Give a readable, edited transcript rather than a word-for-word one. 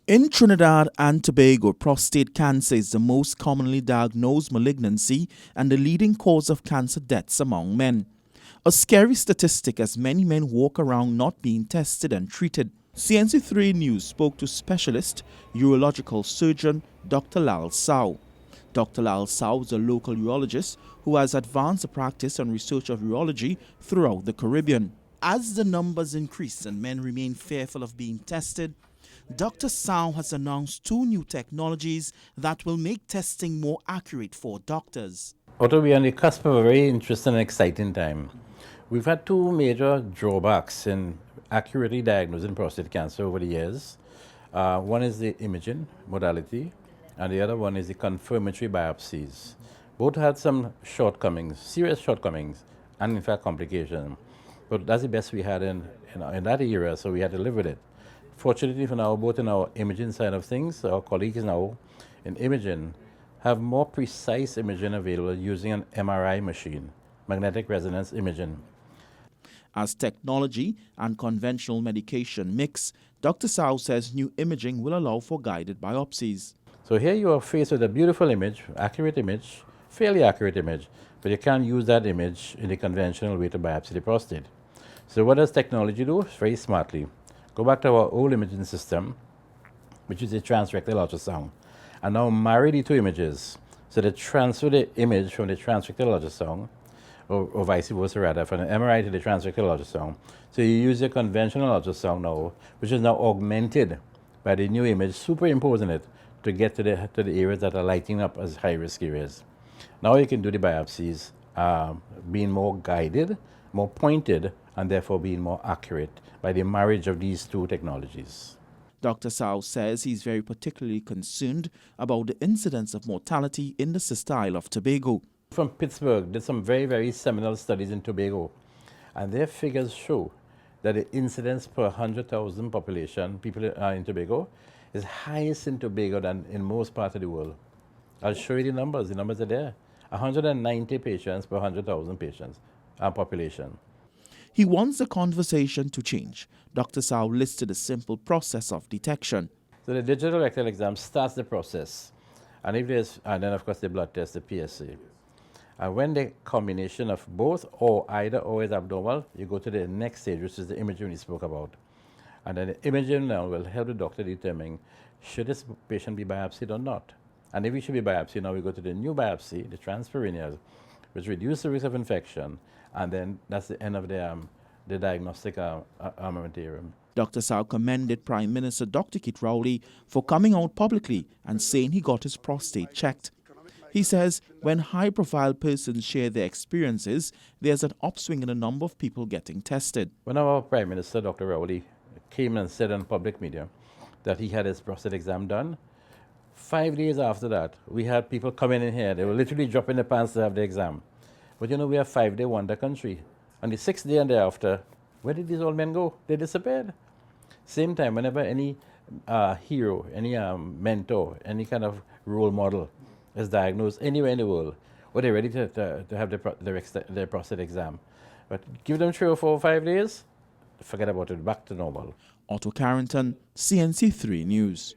In Trinidad and Tobago, prostate cancer is the most commonly diagnosed malignancy and the leading cause of cancer deaths among men. A scary statistic as many men walk around not being tested and treated. CNC3 News spoke to specialist urological surgeon Dr. Lal Sao. Dr. Lal Sao is a local urologist who has advanced the practice and research of urology throughout the Caribbean. As the numbers increase and men remain fearful of being tested, Dr. Sao has announced two new technologies that will make testing more accurate for doctors. Although we are on the cusp of a very interesting and exciting time, we've had two major drawbacks in accurately diagnosing prostate cancer over the years. One is the imaging modality, and the other one is the confirmatory biopsies. Both had some shortcomings, serious shortcomings, and in fact complications. But that's the best we had in that era, so we had to live with it. Fortunately for now, both in our imaging side of things, our colleagues now in imaging have more precise imaging available using an MRI machine, magnetic resonance imaging. As technology and conventional medication mix, Dr. Sao says new imaging will allow for guided biopsies. So here you are faced with a beautiful image, accurate image, fairly accurate image, but you can't use that image in the conventional way to biopsy the prostate. So what does technology do? Very smartly. Go back to our old imaging system, which is a transrectal ultrasound, and now marry the two images. So they transfer the image from the transrectal ultrasound, or vice versa rather, from the MRI to the transrectal ultrasound. So you use your conventional ultrasound now, which is now augmented by the new image, superimposing it to get to the areas that are lighting up as high-risk areas. Now you can do the biopsies being more guided, more pointed, and therefore being more accurate by the marriage of these two technologies. Dr. Sao says he's very particularly concerned about the incidence of mortality in the sister isle of Tobago. From Pittsburgh, did some very, very seminal studies in Tobago, and their figures show that the incidence per 100,000 population, people in Tobago, is highest in Tobago than in most parts of the world. I'll show you the numbers are there. 190 patients per 100,000 patients, population. He wants the conversation to change. Dr. Sao listed a simple process of detection. So the digital rectal exam starts the process, and then of course the blood test, the PSA. And when the combination of both or either or is abnormal, you go to the next stage, which is the imaging we spoke about. And then the imaging now will help the doctor determine should this patient be biopsied or not. And if he should be biopsied, now we go to the new biopsy, the transperineal, which reduces the risk of infection, and then that's the end of the diagnostic armamentarium. Dr. Sao commended Prime Minister Dr. Kit Rowley for coming out publicly and saying he got his prostate checked. He says when high-profile persons share their experiences, there's an upswing in the number of people getting tested. When our Prime Minister, Dr. Rowley, came and said on public media that he had his prostate exam done, 5 days after that, we had people coming in here. They were literally dropping their pants to have the exam. But you know, we are a 5-day wonder country. On the 6th day and thereafter, where did these old men go? They disappeared. Same time, whenever any hero, any mentor, any kind of role model is diagnosed anywhere in the world, well, they're ready to have their prostate exam. But give them 3 or 4 or 5 days, forget about it, back to normal. Otto Carrington, CNC3 News.